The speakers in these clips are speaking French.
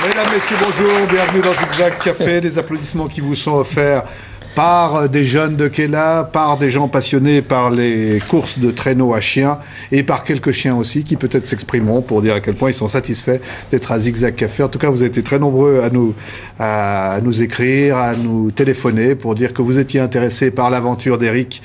Mesdames, Messieurs, bonjour, bienvenue dans Zigzag Café, des applaudissements qui vous sont offerts par des jeunes de Kéla, par des gens passionnés par les courses de traîneaux à chiens et par quelques chiens aussi qui peut-être s'exprimeront pour dire à quel point ils sont satisfaits d'être à Zigzag Café. En tout cas, vous avez été très nombreux à nous écrire, à nous téléphoner pour dire que vous étiez intéressés par l'aventure d'Éric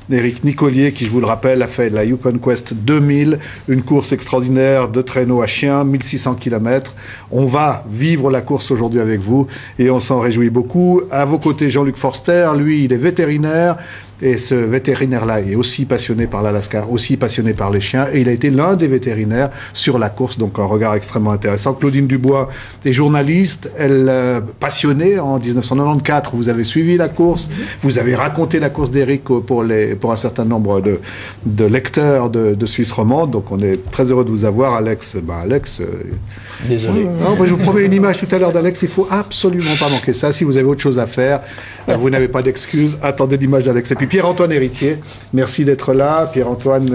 Nicolier, qui, je vous le rappelle, a fait la Yukon Quest 2000, une course extraordinaire de traîneaux à chiens, 1600 km. On va vivre la course aujourd'hui avec vous et on s'en réjouit beaucoup. À vos côtés, Jean-Luc Forster. Lui, il est vétérinaire et ce vétérinaire-là est aussi passionné par l'Alaska, aussi passionné par les chiens et il a été l'un des vétérinaires sur la course, donc un regard extrêmement intéressant. Claudine Dubois est journaliste, elle passionnée en 1994. Vous avez suivi la course, vous avez raconté la course d'Éric pour un certain nombre de lecteurs de Suisse romande, donc on est très heureux de vous avoir, Alex. Alex, désolé. Je vous promets une image tout à l'heure d'Alex, il faut absolument pas manquer ça. Si vous avez autre chose à faire, vous n'avez pas d'excuses, attendez l'image d'Alex. Et puis Pierre-Antoine Héritier, merci d'être là. Pierre-Antoine,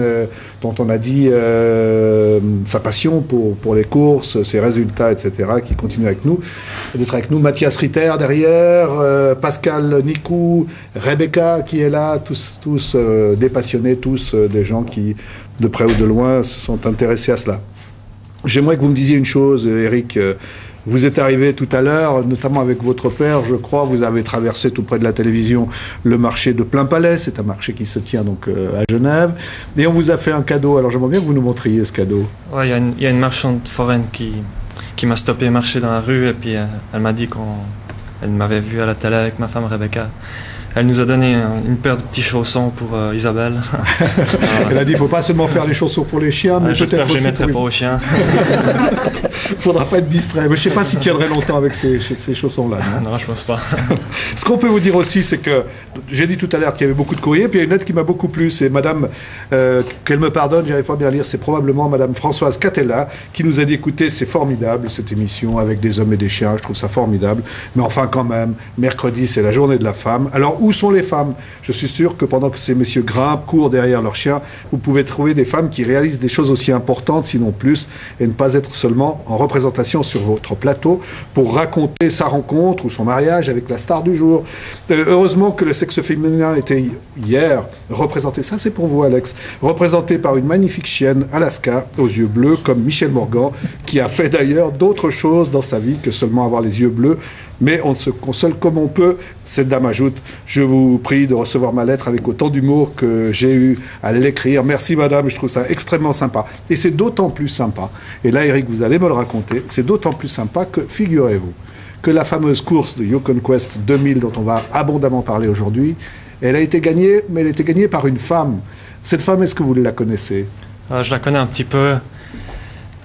dont on a dit sa passion pour les courses, ses résultats, etc., qui continue d'être avec nous. Mathias Ritter derrière, Pascal Nicou, Rebecca qui est là, tous des passionnés, tous des gens qui, de près ou de loin, se sont intéressés à cela. J'aimerais que vous me disiez une chose, Éric. Vous êtes arrivé tout à l'heure, notamment avec votre père, je crois, vous avez traversé tout près de la télévision le marché de Plainpalais, c'est un marché qui se tient donc à Genève, et on vous a fait un cadeau. Alors j'aimerais bien que vous nous montriez ce cadeau. Ouais, il y a une marchande foraine qui m'a stoppé marcher dans la rue, et puis elle m'a dit qu'elle m'avait vu à la télé avec ma femme Rebecca. Elle nous a donné une paire de petits chaussons pour Isabelle. Elle a dit, il ne faut pas seulement faire les chaussons pour les chiens, mais peut-être aussi je ne mettrai pas aux chiens. Il ne faudra pas être distrait. Mais je ne sais pas s'il tiendrait longtemps avec ces chaussons-là. Non, je ne pense pas. Ce qu'on peut vous dire aussi, c'est que j'ai dit tout à l'heure qu'il y avait beaucoup de courriers, puis il y a une lettre qui m'a beaucoup plu. C'est madame, qu'elle me pardonne, j'arrive pas bien à lire, c'est probablement madame Françoise Catella, qui nous a dit, écoutez, c'est formidable cette émission avec des hommes et des chiens, je trouve ça formidable. Mais enfin, quand même, mercredi, c'est la journée de la femme. Alors, où sont les femmes? Je suis sûr que pendant que ces messieurs grimpent, courent derrière leurs chiens, vous pouvez trouver des femmes qui réalisent des choses aussi importantes, sinon plus, et ne pas être seulement en représentation sur votre plateau pour raconter sa rencontre ou son mariage avec la star du jour. Heureusement que le sexe féminin était hier représenté. Ça, c'est pour vous, Alex. Représenté par une magnifique chienne Alaska aux yeux bleus, comme Michel Morgan, qui a fait d'ailleurs d'autres choses dans sa vie que seulement avoir les yeux bleus. Mais on se console comme on peut. Cette dame ajoute, je vous prie de recevoir ma lettre avec autant d'humour que j'ai eu à l'écrire. Merci madame, je trouve ça extrêmement sympa. Et c'est d'autant plus sympa, et là Éric, vous allez me le raconter, c'est d'autant plus sympa que, figurez-vous, que la fameuse course de Yukon Quest 2000 dont on va abondamment parler aujourd'hui, elle a été gagnée, mais elle a été gagnée par une femme. Cette femme, est-ce que vous la connaissez? Je la connais un petit peu.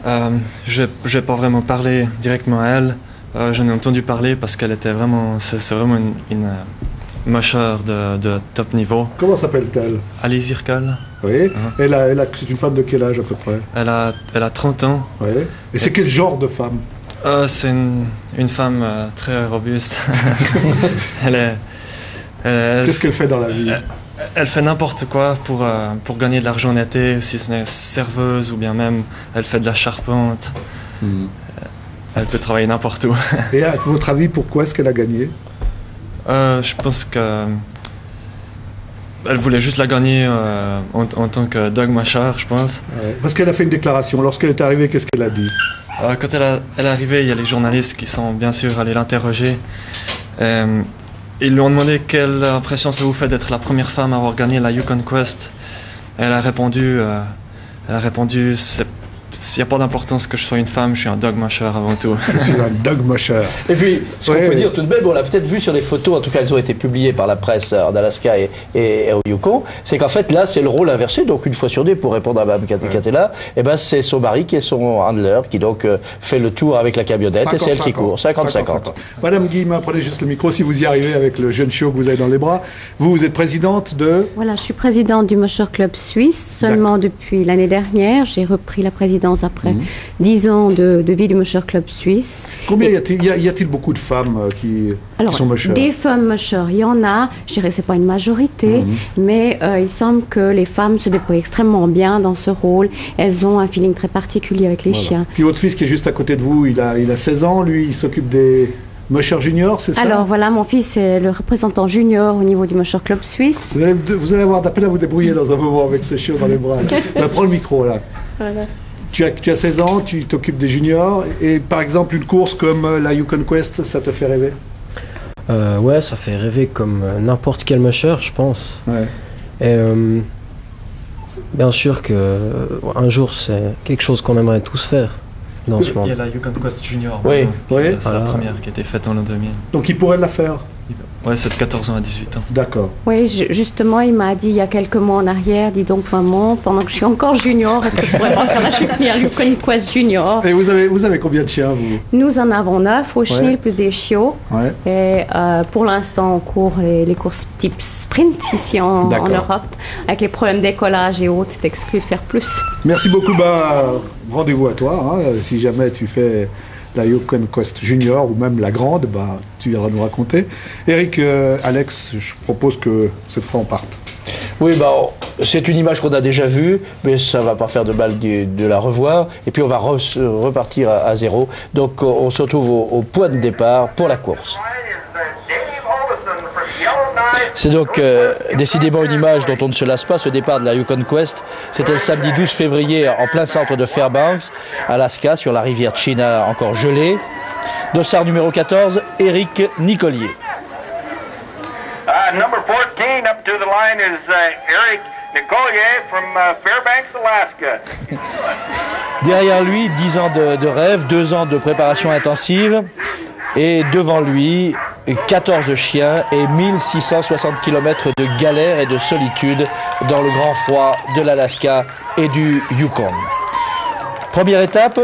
Je n'ai pas vraiment parlé directement à elle. J'en ai entendu parler parce qu'elle était vraiment, c'est vraiment une musher de top niveau. Comment s'appelle-t-elle? Alice Zirkal. Oui. C'est une femme de quel âge à peu près? Elle a 30 ans. Oui. Et c'est quel genre de femme? C'est une femme très robuste. Qu'est-ce qu'elle fait dans la vie? Elle fait n'importe quoi pour gagner de l'argent en été, si ce n'est serveuse ou bien même elle fait de la charpente. Elle peut travailler n'importe où. Et à votre avis, pourquoi est-ce qu'elle a gagné? Je pense que elle voulait juste la gagner en tant que dog musher, je pense. Ouais. Parce qu'elle a fait une déclaration. Lorsqu'elle est arrivée, qu'est-ce qu'elle a dit? Quand elle est arrivée, il y a les journalistes qui sont bien sûr allés l'interroger. Ils lui ont demandé quelle impression ça vous fait d'être la première femme à avoir gagné la Yukon Quest. Elle a répondu s'il n'y a pas d'importance que je sois une femme, je suis un dog musher avant tout. Je suis un dog musher. Et puis, ce qu'on peut dire tout de même, on l'a peut-être vu sur les photos, en tout cas elles ont été publiées par la presse en Alaska et au Yukon, c'est qu'en fait là c'est le rôle inversé, donc une fois sur deux, pour répondre à Mme Catella, et ben c'est son mari qui est son handler, qui donc fait le tour avec la camionnette, 50, et c'est elle qui court, 50-50. Madame Guillemin, prenez juste le micro si vous y arrivez avec le jeune chiot que vous avez dans les bras. Vous êtes présidente de... Voilà, je suis présidente du Musher Club Suisse, seulement depuis l'année dernière. J'ai repris la présidence après 10 ans de vie du Musher Club Suisse. Combien y a-t-il beaucoup de femmes qui sont mushers? Des femmes mushers, il y en a. Je dirais que ce n'est pas une majorité, mais il semble que les femmes se débrouillent extrêmement bien dans ce rôle. Elles ont un feeling très particulier avec les chiens. Puis votre fils qui est juste à côté de vous, il a 16 ans, lui, il s'occupe des mushers juniors, c'est ça? Alors voilà, mon fils est le représentant junior au niveau du Musher Club Suisse. Vous allez avoir d'appel à vous débrouiller dans un moment avec ce chiot dans les bras. Prends le micro là. Voilà. Tu as 16 ans, tu t'occupes des juniors, et par exemple une course comme la Yukon Quest, ça te fait rêver? Ouais, ça fait rêver comme n'importe quel musher, je pense. Ouais. Et bien sûr qu'un jour, c'est quelque chose qu'on aimerait tous faire dans ce monde. Il y a la Yukon Quest Junior. Oui. C'est la première qui a été faite en l'an 2000. Donc il pourrait la faire? Ouais, c'est de 14 ans à 18 ans. D'accord. Oui, justement, il m'a dit il y a quelques mois en arrière, dis donc maman, pendant que je suis encore junior, est-ce que tu pourrais pas faire la première Yukon Quest Junior? Et vous avez combien de chiens, vous? Nous en avons 9 au chenil, plus des chiots. Ouais. Et pour l'instant, on court les courses type sprint ici en Europe. Avec les problèmes d'écollage et autres, c'est exclu de faire plus. Merci beaucoup. Rendez-vous à toi, hein, si jamais tu fais la Yukon Quest Junior ou même la grande, tu viendras nous raconter. Eric, Alex, je propose que cette fois on parte. Oui, c'est une image qu'on a déjà vue, mais ça va pas faire de mal de la revoir. Et puis on va repartir à zéro. Donc on se retrouve au point de départ pour la course. C'est donc décidément une image dont on ne se lasse pas, ce départ de la Yukon Quest. C'était le samedi 12 février en plein centre de Fairbanks, Alaska, sur la rivière China encore gelée. Dossard numéro 14, Eric Nicolier. Number 14 up to the line is Eric Nicolier from Fairbanks, Alaska. Derrière lui, 10 ans de rêve, 2 ans de préparation intensive. Et devant lui, 14 chiens et 1660 km de galère et de solitude dans le grand froid de l'Alaska et du Yukon. Première étape,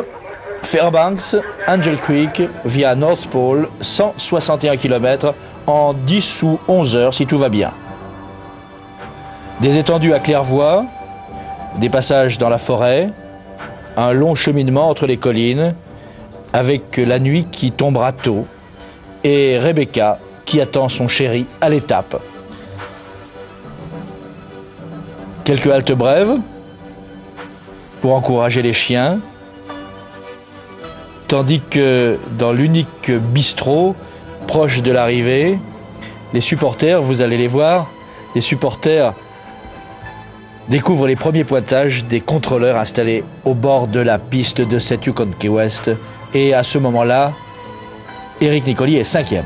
Fairbanks, Angel Creek via North Pole, 161 km en 10 ou 11 heures si tout va bien. Des étendues à claire-voie, des passages dans la forêt, un long cheminement entre les collines, avec la nuit qui tombera tôt, et Rebecca qui attend son chéri à l'étape. Quelques haltes brèves pour encourager les chiens, tandis que dans l'unique bistrot proche de l'arrivée, les supporters, vous allez les voir, les supporters découvrent les premiers pointages des contrôleurs installés au bord de la piste de cette Yukon Quest. Et à ce moment-là, Eric Nicolier est 5e.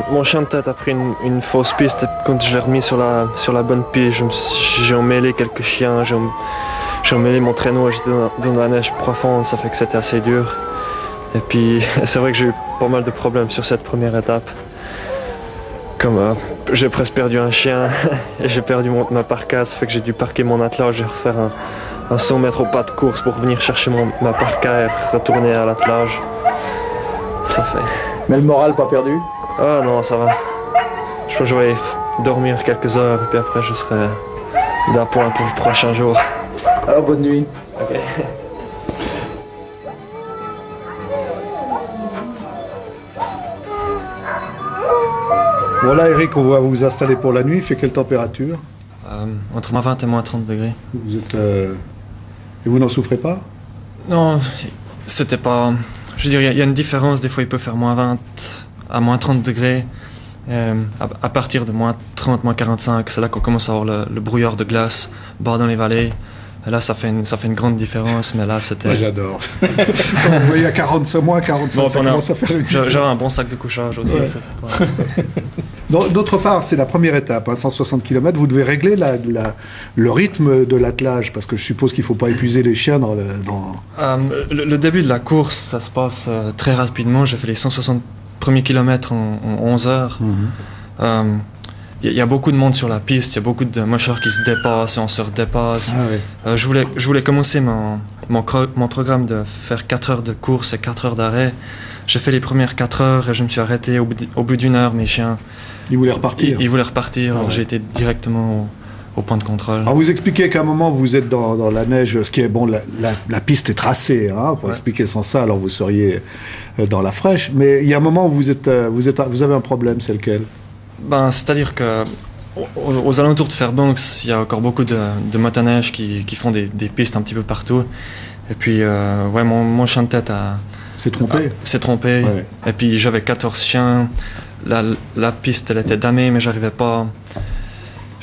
Mon chien de tête a pris une fausse piste et quand je l'ai remis sur la bonne piste, j'ai emmêlé quelques chiens, j'ai emmêlé mon traîneau, j'étais dans la neige profonde, ça fait que c'était assez dur. Et puis c'est vrai que j'ai eu pas mal de problèmes sur cette première étape. Comme j'ai presque perdu un chien et j'ai perdu ma parka, ça fait que j'ai dû parquer mon attelage et refaire un 100 mètres au pas de course pour venir chercher ma parka et retourner à l'attelage. Ça fait... Mais le moral pas perdu? Ah non, ça va. Je pense que je vais dormir quelques heures et puis après je serai d'appoint pour le prochain jour. Alors bonne nuit. Ok. Voilà Eric, on va vous installer pour la nuit. Il fait quelle température? Entre moins 20 et moins 30 degrés. Vous êtes... Et vous n'en souffrez pas? Non, c'était pas... Je veux dire, il y a une différence. Des fois, il peut faire moins 20 à moins 30 degrés. À partir de moins 30, moins 45, c'est là qu'on commence à avoir le brouillard de glace bas dans les vallées. Et là, ça fait une grande différence, mais là, c'était... Moi, j'adore. Quand vous voyez à 40, moins 45, bon, ça commence à faire une différence. J'avais un bon sac de couchage aussi. Ouais. D'autre part, c'est la première étape, hein, 160 km. Vous devez régler le rythme de l'attelage, parce que je suppose qu'il ne faut pas épuiser les chiens dans... Le début de la course, ça se passe très rapidement. J'ai fait les 160 premiers kilomètres en 11 heures. Il y a beaucoup de monde sur la piste, il y a beaucoup de mushers qui se dépassent et on se redépasse. Ah, oui. Je voulais commencer mon programme de faire 4 heures de course et 4 heures d'arrêt. J'ai fait les premières 4 heures et je me suis arrêté au bout d'1 heure. Mes chiens, ils voulaient repartir. Ils voulaient repartir, alors j'ai été directement au point de contrôle. Alors vous expliquez qu'à un moment vous êtes dans la neige, ce qui est bon, la piste est tracée, hein, pour expliquer sans ça, alors vous seriez dans la fraîche, mais il y a un moment où vous avez un problème, c'est lequel? C'est-à-dire que aux alentours de Fairbanks, il y a encore beaucoup de motoneiges qui font des pistes un petit peu partout. Et puis, mon chien de tête s'est trompé. Ouais. Et puis, j'avais 14 chiens. La piste, elle était damée, mais j'arrivais pas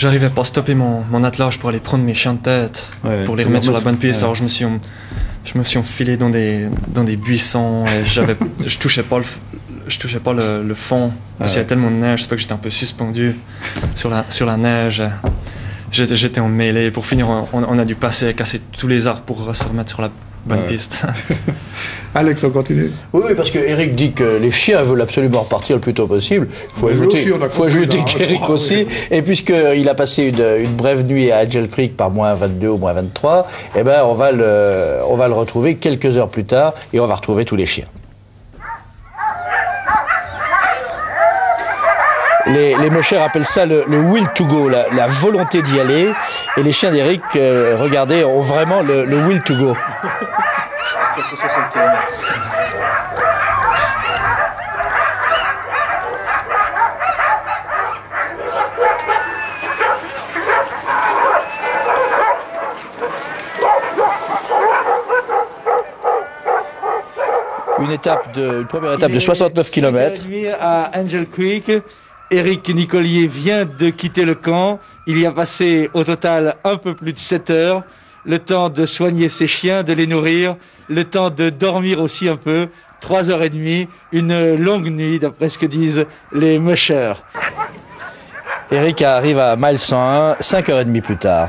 à stopper mon attelage pour aller prendre mes chiens de tête, pour les remettre sur la bonne piste. Ouais. Alors, je me suis enfilé dans des buissons et je touchais pas le fond parce qu'il y a tellement de neige, ça fait que j'étais un peu suspendu sur la neige. J'étais en mêlée. Pour finir, on a dû casser tous les arbres pour se remettre sur la bonne piste. Alex, on continue. Oui, parce que Eric dit que les chiens veulent absolument repartir le plus tôt possible. Il faut ajouter qu'Eric aussi. Et puisqu'il a passé une brève nuit à Angel Creek par moins 22 ou moins 23, eh ben, on va le retrouver quelques heures plus tard et on va retrouver tous les chiens. Les mushers appellent ça le will to go, la volonté d'y aller. Et les chiens d'Eric, regardez, ont vraiment le will to go. Après 60 km. Une première étape de 69 km. À Angel Creek, Eric Nicolier vient de quitter le camp. Il y a passé au total un peu plus de 7 heures. Le temps de soigner ses chiens, de les nourrir, le temps de dormir aussi un peu. 3h30, une longue nuit d'après ce que disent les mushers. Eric arrive à mile 101, 5h30 plus tard.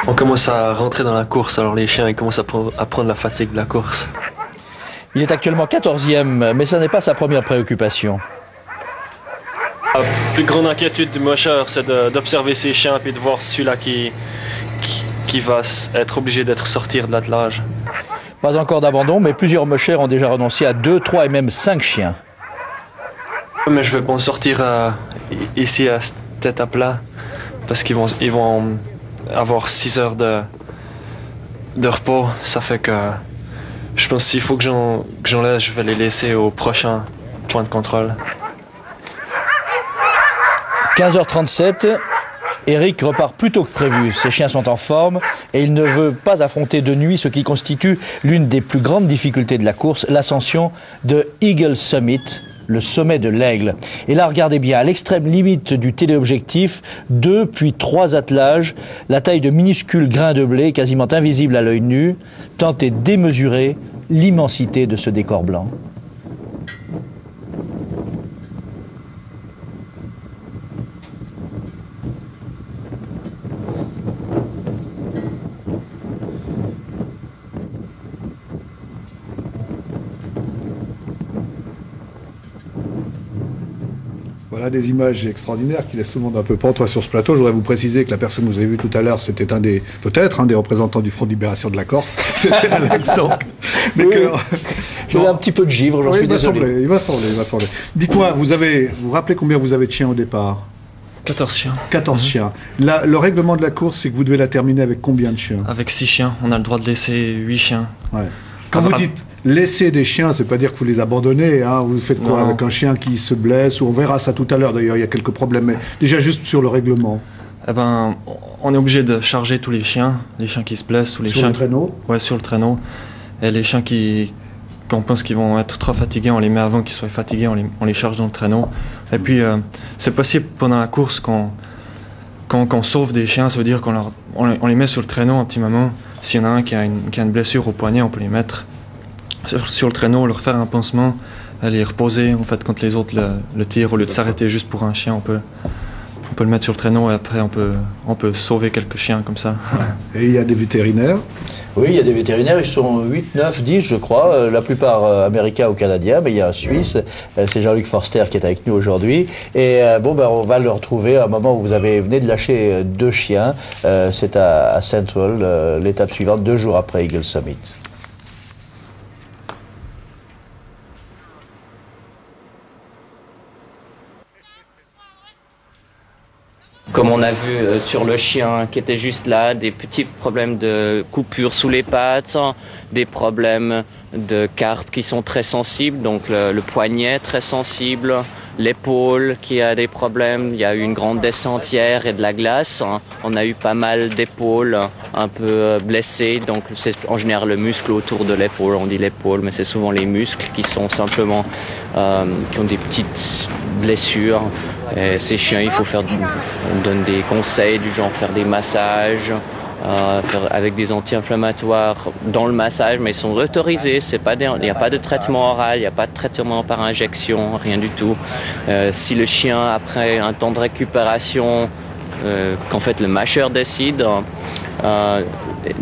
On commence à rentrer dans la course, alors les chiens ils commencent à prendre la fatigue de la course. Il est actuellement 14e, mais ça n'est pas sa première préoccupation. La plus grande inquiétude du musher, c'est d'observer ses chiens et de voir celui-là qui va être obligé d'être sorti de l'attelage. Pas encore d'abandon, mais plusieurs mushers ont déjà renoncé à 2, 3 et même 5 chiens. Mais je vais pas en sortir ici à cette étape-là, parce qu'ils vont avoir 6 heures de repos. Ça fait que je pense qu'il faut que j'en laisse, je vais les laisser au prochain point de contrôle. 15h37, Eric repart plus tôt que prévu. Ses chiens sont en forme et il ne veut pas affronter de nuit ce qui constitue l'une des plus grandes difficultés de la course, l'ascension de Eagle Summit, le sommet de l'Aigle. Et là, regardez bien, à l'extrême limite du téléobjectif, 2 puis 3 attelages, la taille de minuscules grains de blé, quasiment invisibles à l'œil nu, tentent de démesurer l'immensité de ce décor blanc. Voilà des images extraordinaires qui laissent tout le monde un peu pantois sur ce plateau. Je voudrais vous préciser que la personne que vous avez vue tout à l'heure, c'était peut-être un des représentants du Front de Libération de la Corse. C'était Alex, donc. Mais oui, j'ai un petit peu de givre, j'en suis désolé. Il va sembler. Dites-moi, vous vous rappelez combien vous avez de chiens au départ? 14 chiens. 14 chiens. Le règlement de la course, c'est que vous devez la terminer avec combien de chiens? Avec 6 chiens. On a le droit de laisser 8 chiens. Ouais. Quand vous dites laisser des chiens, c'est pas dire que vous les abandonnez, hein. Vous faites quoi avec un chien qui se blesse, ou on verra ça tout à l'heure d'ailleurs, il y a quelques problèmes, mais déjà juste sur le règlement. Eh ben, on est obligé de charger tous les chiens qui se blessent, ou les chiens... Sur le traîneau? Ouais, sur le traîneau. Et les chiens qu'on pense qu'ils vont être trop fatigués, on les met avant qu'ils soient fatigués, on les charge dans le traîneau. Et puis, c'est possible pendant la course qu'on sauve des chiens, ça veut dire qu'on les met sur le traîneau un petit moment. S'il y en a un qui a une blessure au poignet, on peut les mettre sur le traîneau, leur faire un pansement, les reposer en fait quand les autres le tirent. Au lieu de s'arrêter juste pour un chien, on peut le mettre sur le traîneau et après on peut sauver quelques chiens comme ça. Et il y a des vétérinaires? Oui, il y a des vétérinaires, ils sont 8, 9, 10 je crois, la plupart américains ou canadiens, mais il y a un Suisse, c'est Jean-Luc Forster qui est avec nous aujourd'hui. Et on va le retrouver à un moment où vous venez de lâcher 2 chiens, c'est à Central, l'étape suivante, 2 jours après Eagle Summit. Comme on a vu sur le chien qui était juste là, des petits problèmes de coupure sous les pattes, des problèmes de carpes qui sont très sensibles, donc le poignet très sensible, l'épaule qui a des problèmes, il y a eu une grande descente hier et de la glace, on a eu pas mal d'épaules un peu blessées, donc c'est en général le muscle autour de l'épaule, on dit l'épaule, mais c'est souvent les muscles qui sont simplement, qui ont des petites blessures. Et ces chiens, on donne des conseils du genre faire des massages, avec des anti-inflammatoires dans le massage, mais ils sont autorisés. Il n'y a pas de traitement oral, il n'y a pas de traitement par injection, rien du tout. Si le chien, après un temps de récupération, qu'en fait le mâcheur décide,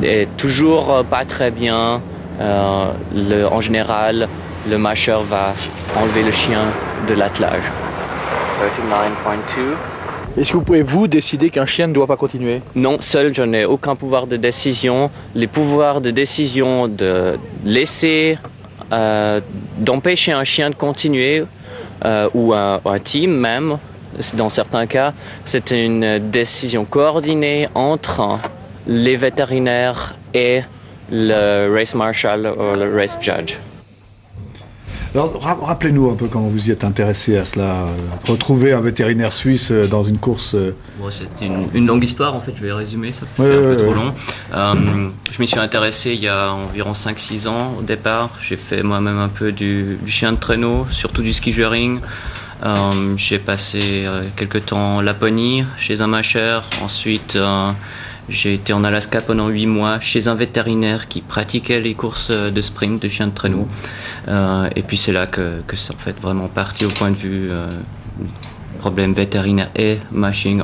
est toujours pas très bien, en général, le mâcheur va enlever le chien de l'attelage. 39.2. Est-ce que vous pouvez vous décider qu'un chien ne doit pas continuer? Non, seul, je n'ai aucun pouvoir de décision. Les pouvoirs de décision de laisser, d'empêcher un chien de continuer, ou un team même, dans certains cas, c'est une décision coordonnée entre les vétérinaires et le race marshal ou le race judge. Alors, rappelez-nous un peu comment vous y êtes intéressé à cela, retrouver un vétérinaire suisse dans une course. Bon, c'est une longue histoire, en fait, je vais résumer, c'est un peu trop long. Je m'y suis intéressé il y a environ 5-6 ans au départ. J'ai fait moi-même un peu du chien de traîneau, surtout du ski-juring. J'ai passé quelques temps en Laponie, chez un mâcheur. Ensuite, j'ai été en Alaska pendant 8 mois chez un vétérinaire qui pratiquait les courses de sprint, de chiens de traîneau. Et puis c'est là que c'est en fait vraiment parti au point de vue problème vétérinaire et machine,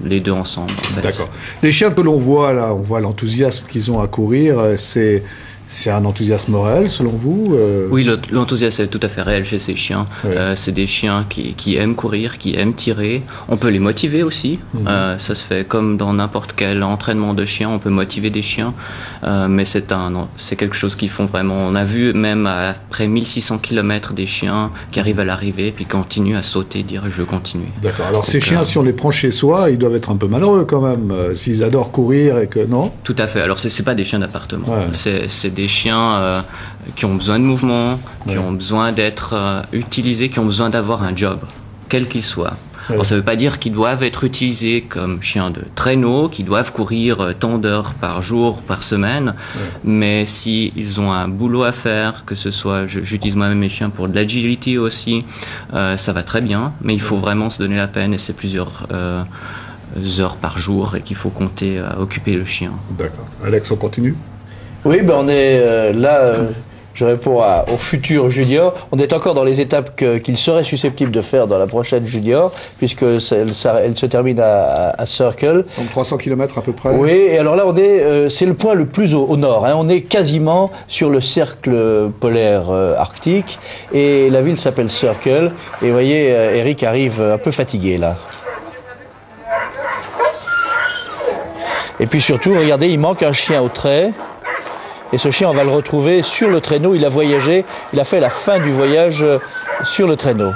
les deux ensemble. En fait. D'accord. Les chiens que l'on voit là, on voit l'enthousiasme qu'ils ont à courir, c'est un enthousiasme réel selon vous? Oui, l'enthousiasme est tout à fait réel chez ces chiens. Oui. C'est des chiens qui aiment courir, qui aiment tirer. On peut les motiver aussi. Ça se fait comme dans n'importe quel entraînement de chien, on peut motiver des chiens. Mais c'est quelque chose qu'ils font vraiment. On a vu même après 1600 km des chiens qui arrivent à l'arrivée puis continuent à sauter, dire je veux continuer. D'accord. Alors ces chiens, si on les prend chez soi, ils doivent être un peu malheureux quand même, s'ils adorent courir et que non? Tout à fait. Alors c'est pas des chiens d'appartement. Ouais. C'est des chiens qui ont besoin de mouvement, qui ont besoin d'être utilisés, qui ont besoin d'avoir un job, quel qu'il soit. Alors ça ne veut pas dire qu'ils doivent être utilisés comme chiens de traîneau, qu'ils doivent courir tant d'heures par jour, par semaine, mais s'ils ont un boulot à faire, que ce soit, j'utilise moi-même mes chiens pour de l'agility aussi, ça va très bien, mais il faut vraiment se donner la peine et c'est plusieurs heures par jour et qu'il faut compter à occuper le chien. D'accord. Alex, on continue? Oui, on est là, je réponds au futur junior. On est encore dans les étapes qu'il serait susceptible de faire dans la prochaine junior, puisque elle se termine à Circle. Donc 300 km à peu près. Oui, et alors là, c'est le point le plus au nord. Hein. On est quasiment sur le cercle polaire arctique, et la ville s'appelle Circle. Et vous voyez, Eric arrive un peu fatigué là. Et puis surtout, regardez, il manque un chien au trait. Et ce chien, on va le retrouver sur le traîneau. Il a voyagé, il a fait la fin du voyage sur le traîneau.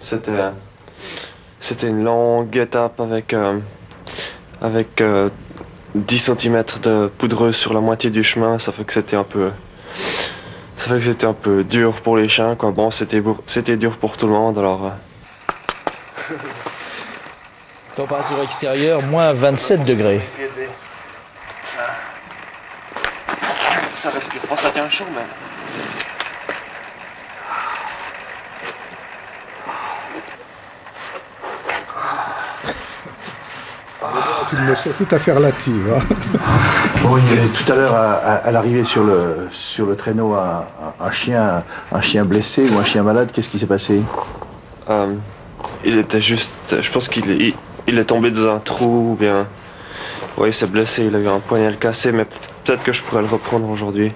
C'était une longue étape avec 10 cm de poudreuse sur la moitié du chemin. Ça fait que c'était un peu dur pour les chiens, quoi. Bon, c'était dur pour tout le monde, alors... Température extérieure, moins 27 degrés. ça respire pas, ça tient chaud, mais... Une notion tout à fait relative. Hein. Bon, il y avait tout à l'heure à l'arrivée sur le traîneau un chien blessé ou un chien malade. Qu'est-ce qui s'est passé? Il était juste... Je pense qu'il est tombé dans un trou ou bien... Oui, il s'est blessé, il a eu un poignal cassé, mais peut-être que je pourrais le reprendre aujourd'hui.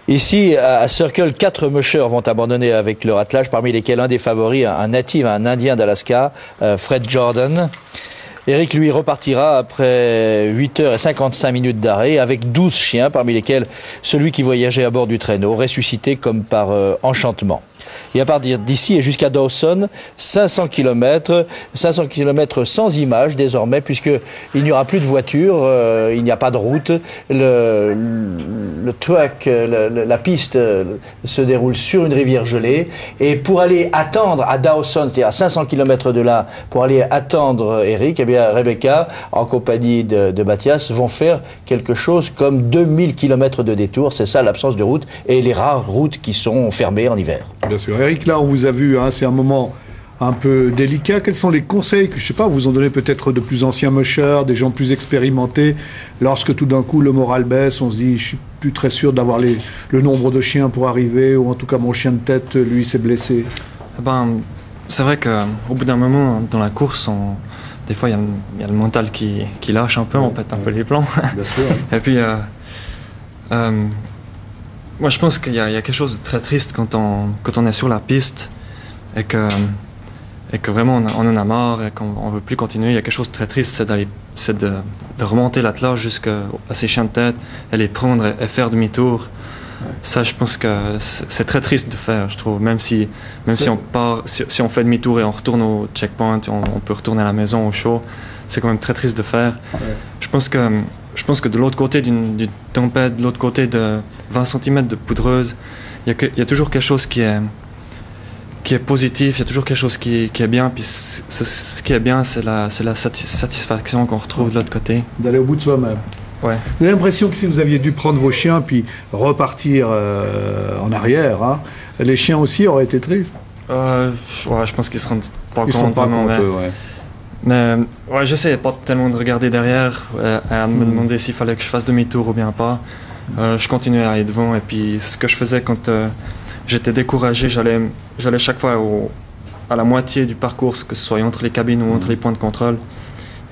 Ici, à Circle, 4 mushers vont abandonner avec leur attelage, parmi lesquels un des favoris, un natif, un Indien d'Alaska, Fred Jordan. Eric, lui, repartira après 8h55 d'arrêt avec 12 chiens, parmi lesquels celui qui voyageait à bord du traîneau, ressuscité comme par enchantement. Et à partir d'ici et jusqu'à Dawson, 500 km sans images désormais, puisqu'il n'y aura plus de voitures, il n'y a pas de route. Le track, la piste se déroule sur une rivière gelée. Et pour aller attendre à Dawson, c'est-à-dire à 500 km de là, pour aller attendre Eric, eh bien Rebecca, en compagnie de Mathias, vont faire quelque chose comme 2000 km de détour. C'est ça l'absence de route et les rares routes qui sont fermées en hiver. Bien sûr. Eric, là, on vous a vu, hein, c'est un moment un peu délicat. Quels sont les conseils que, je sais pas, vous ont donné peut-être de plus anciens mushers, des gens plus expérimentés, lorsque tout d'un coup le moral baisse, on se dit, je suis plus très sûr d'avoir le nombre de chiens pour arriver, ou en tout cas mon chien de tête, lui, s'est blessé. C'est vrai qu'au bout d'un moment, dans la course, des fois, il y a le mental qui lâche un peu, on pète un peu les plans. Bien sûr. Et puis, moi, je pense qu'il y a quelque chose de très triste quand on est sur la piste et que vraiment on en a marre et qu'on ne veut plus continuer. Il y a quelque chose de très triste, c'est de remonter l'attelage jusqu'à ces chiens de tête et les prendre et faire demi-tour. Ça, je pense que c'est très triste de faire, je trouve. Même si on part, si on fait demi-tour et on retourne au checkpoint, on peut retourner à la maison au show, c'est quand même très triste de faire. Ouais. Je pense que de l'autre côté d'une tempête, de l'autre côté de 20 cm de poudreuse, il y a toujours quelque chose qui est positif, il y a toujours quelque chose qui est bien. Puis ce qui est bien, c'est la satisfaction qu'on retrouve de l'autre côté. D'aller au bout de soi-même. Ouais. Vous avez l'impression que si vous aviez dû prendre vos chiens puis repartir en arrière, hein, les chiens aussi auraient été tristes? Ouais, je pense qu'ils se rendent pas compte. Mais ouais, j'essayais pas tellement de regarder derrière, à me demander s'il fallait que je fasse demi-tour ou bien pas. Je continuais à aller devant et puis ce que je faisais quand j'étais découragé, j'allais chaque fois à la moitié du parcours, que ce soit entre les cabines ou entre les points de contrôle.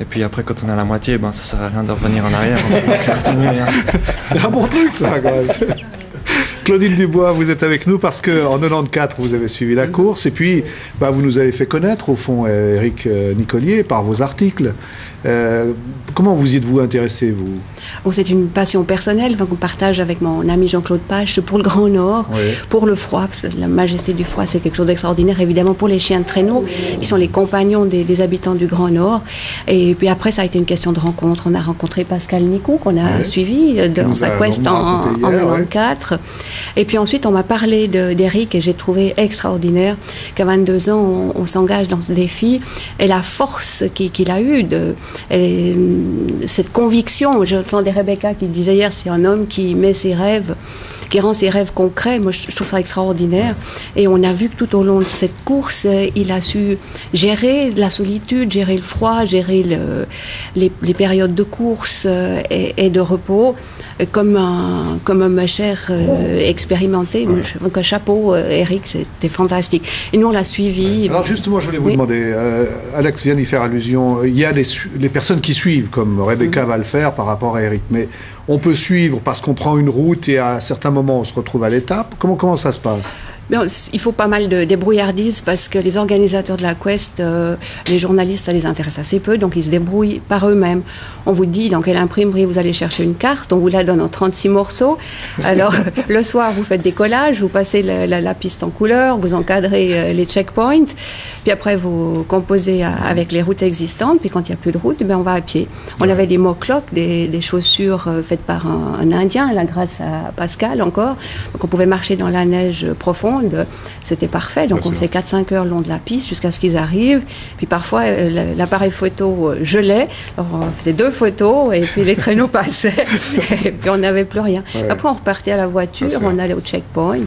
Et puis après, quand on est à la moitié, ça sert à rien de revenir en arrière. C'est un bon truc, ça, quand même. Claudine Dubois, vous êtes avec nous parce qu'en 94, vous avez suivi la course et puis vous nous avez fait connaître, au fond, Eric Nicollier, par vos articles. Comment vous y êtes-vous intéressé, vous? C'est une passion personnelle qu'on partage avec mon ami Jean-Claude Page pour le Grand Nord, oui. Pour le froid, parce que la majesté du froid, c'est quelque chose d'extraordinaire, évidemment, pour les chiens de traîneau, qui sont les compagnons des habitants du Grand Nord. Et puis après, ça a été une question de rencontre. On a rencontré Pascal Nicou, qu'on a suivi dans sa quest en 94. Et puis ensuite, on m'a parlé d'Eric et j'ai trouvé extraordinaire qu'à 22 ans, on s'engage dans ce défi. Et la force qu'il a eue, cette conviction, j'entendais Rebecca qui disait hier, c'est un homme qui met ses rêves, qui rend ses rêves concrets. Moi, je trouve ça extraordinaire. Et on a vu que tout au long de cette course, il a su gérer la solitude, gérer le froid, gérer les périodes de course et de repos, comme un musher expérimenté. Donc, un chapeau, Eric, c'était fantastique. Et nous, on l'a suivi. Alors, justement, je voulais vous demander, Alex vient d'y faire allusion, il y a les personnes qui suivent, comme Rebecca va le faire par rapport à Eric, mais on peut suivre parce qu'on prend une route et à certains moments, on se retrouve à l'étape. Comment ça se passe? Il faut pas mal de débrouillardise parce que les organisateurs de la Quest, les journalistes, ça les intéresse assez peu, donc ils se débrouillent par eux-mêmes. On vous dit dans quelle imprimerie vous allez chercher une carte, on vous la donne en 36 morceaux. Alors, le soir, vous faites des collages, vous passez la piste en couleur, vous encadrez les checkpoints, puis après, vous composez avec les routes existantes, puis quand il n'y a plus de route, on va à pied. On avait des mock-locks, des chaussures faites par un Indien, là, grâce à Pascal encore, donc on pouvait marcher dans la neige profonde. monde, c'était parfait. Donc on faisait 4-5 heures le long de la piste jusqu'à ce qu'ils arrivent. Puis parfois, l'appareil photo gelait. Alors on faisait 2 photos et puis les traîneaux passaient. Et puis on n'avait plus rien. Après, on repartait à la voiture, on allait au checkpoint.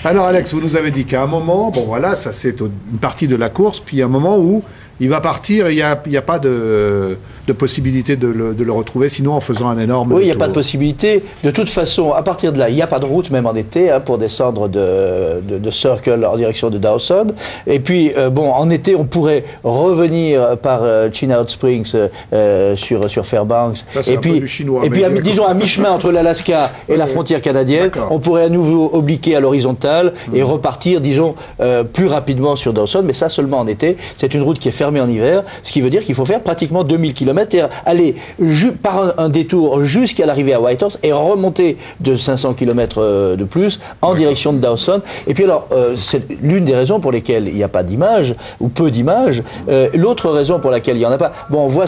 Alors Alex, vous nous avez dit qu'à un moment, bon voilà, ça c'est une partie de la course, puis il y a un moment où il va partir et il n'y a pas de possibilité de le retrouver, sinon en faisant un énorme Oui, il n'y a pas de possibilité. De toute façon, à partir de là, il n'y a pas de route, même en été, pour descendre de Circle en direction de Dawson. Et puis, bon, en été, on pourrait revenir par Chinout Springs sur Fairbanks. Ça, et puis, disons, à mi-chemin entre l'Alaska et la frontière canadienne, on pourrait à nouveau obliquer à l'horizontale et repartir, disons, plus rapidement sur Dawson, mais ça seulement en été. C'est une route qui est fermée en hiver, ce qui veut dire qu'il faut faire pratiquement 2000 km, c'est-à-dire aller par un détour jusqu'à l'arrivée à Whitehorse et remonter de 500 km de plus en direction de Dawson. Et puis alors, c'est l'une des raisons pour lesquelles il n'y a pas d'image, ou peu d'images. L'autre raison pour laquelle il n'y en a pas, bon, on voit